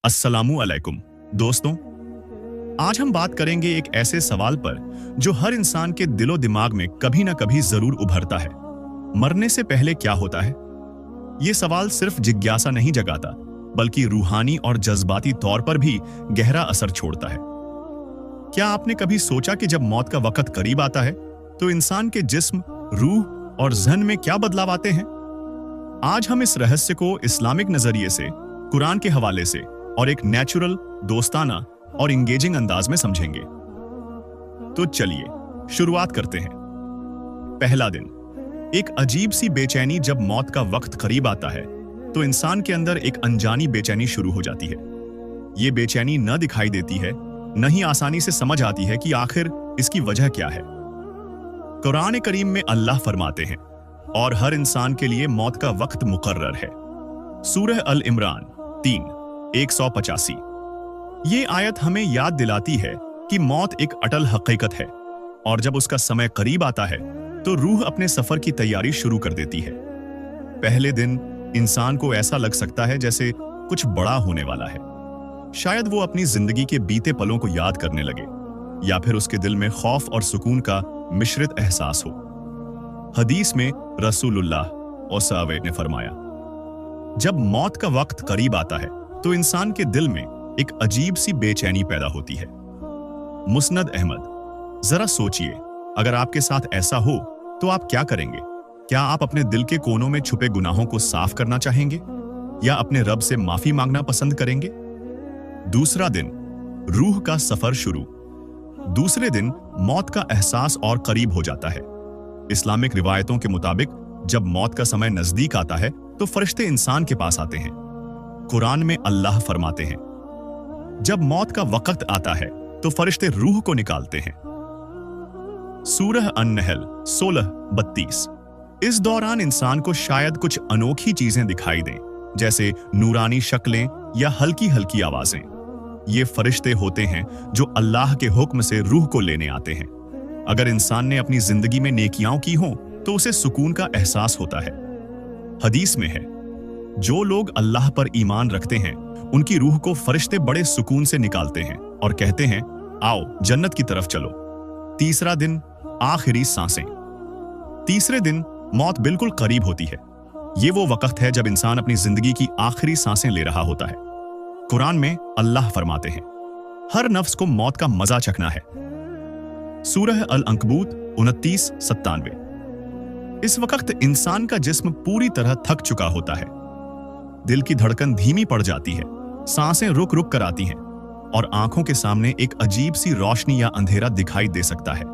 अस्सलामु अलैकुम दोस्तों, आज हम बात करेंगे एक ऐसे सवाल पर जो हर इंसान के दिलो दिमाग में कभी ना कभी जरूर उभरता है। मरने से पहले क्या होता है? ये सवाल सिर्फ जिज्ञासा नहीं जगाता, बल्कि रूहानी और जज्बाती तौर पर भी गहरा असर छोड़ता है। क्या आपने कभी सोचा कि जब मौत का वक्त करीब आता है तो इंसान के जिस्म, रूह और ज़हन में क्या बदलाव आते हैं? आज हम इस रहस्य को इस्लामिक नजरिए से, कुरान के हवाले से और एक नेचुरल, दोस्ताना और इंगेजिंग अंदाज में समझेंगे। तो चलिए शुरुआत करते हैं। पहला दिन, एक अजीब सी बेचैनी। जब मौत का वक्त करीब आता है तो इंसान के अंदर एक अनजानी बेचैनी शुरू हो जाती है। ये बेचैनी न दिखाई देती है, न ही आसानी से समझ आती है कि आखिर इसकी वजह क्या है। कुरान करीम में अल्लाह फरमाते हैं, और हर इंसान के लिए मौत का वक्त मुकर्रर है। सूरह अल इमरान 3:185। ये आयत हमें याद दिलाती है कि मौत एक अटल हकीकत है, और जब उसका समय करीब आता है तो रूह अपने सफर की तैयारी शुरू कर देती है। पहले दिन इंसान को ऐसा लग सकता है जैसे कुछ बड़ा होने वाला है। शायद वो अपनी जिंदगी के बीते पलों को याद करने लगे, या फिर उसके दिल में खौफ और सुकून का मिश्रित एहसास हो। हदीस में रसूलुल्लाह औसावे ने फरमाया, जब मौत का वक्त करीब आता है तो इंसान के दिल में एक अजीब सी बेचैनी पैदा होती है। मुस्नद अहमद। जरा सोचिए, अगर आपके साथ ऐसा हो तो आप क्या करेंगे? क्या आप अपने दिल के कोनों में छुपे गुनाहों को साफ करना चाहेंगे, या अपने रब से माफी मांगना पसंद करेंगे? दूसरा दिन, रूह का सफर शुरू। दूसरे दिन मौत का एहसास और करीब हो जाता है। इस्लामिक रिवायतों के मुताबिक जब मौत का समय नजदीक आता है तो फरिश्ते इंसान के पास आते हैं। कुरान में अल्लाह फरमाते हैं, जब मौत का वक्त आता है तो फरिश्ते रूह को निकालते हैं। सूरह अन-नहल 16:32। इस दौरान इंसान को शायद कुछ अनोखी चीजें दिखाई दें, जैसे नूरानी शक्लें या हल्की हल्की आवाजें। ये फरिश्ते होते हैं जो अल्लाह के हुक्म से रूह को लेने आते हैं। अगर इंसान ने अपनी जिंदगी में नेकियां की हों तो उसे सुकून का एहसास होता है। हदीस में है, जो लोग अल्लाह पर ईमान रखते हैं उनकी रूह को फरिश्ते बड़े सुकून से निकालते हैं और कहते हैं, आओ जन्नत की तरफ चलो। तीसरा दिन, आखिरी सांसें। तीसरे दिन मौत बिल्कुल करीब होती है। ये वो वक्त है जब इंसान अपनी जिंदगी की आखिरी सांसें ले रहा होता है। कुरान में अल्लाह फरमाते हैं, हर नफ्स को मौत का मजा चखना है। सूरह अल अंकबूत 29:97। इस वक्त इंसान का जिस्म पूरी तरह थक चुका होता है। दिल की धड़कन धीमी पड़ जाती है, सांसें रुक रुक कर आती हैं, और आंखों के सामने एक अजीब सी रोशनी या अंधेरा दिखाई दे सकता है।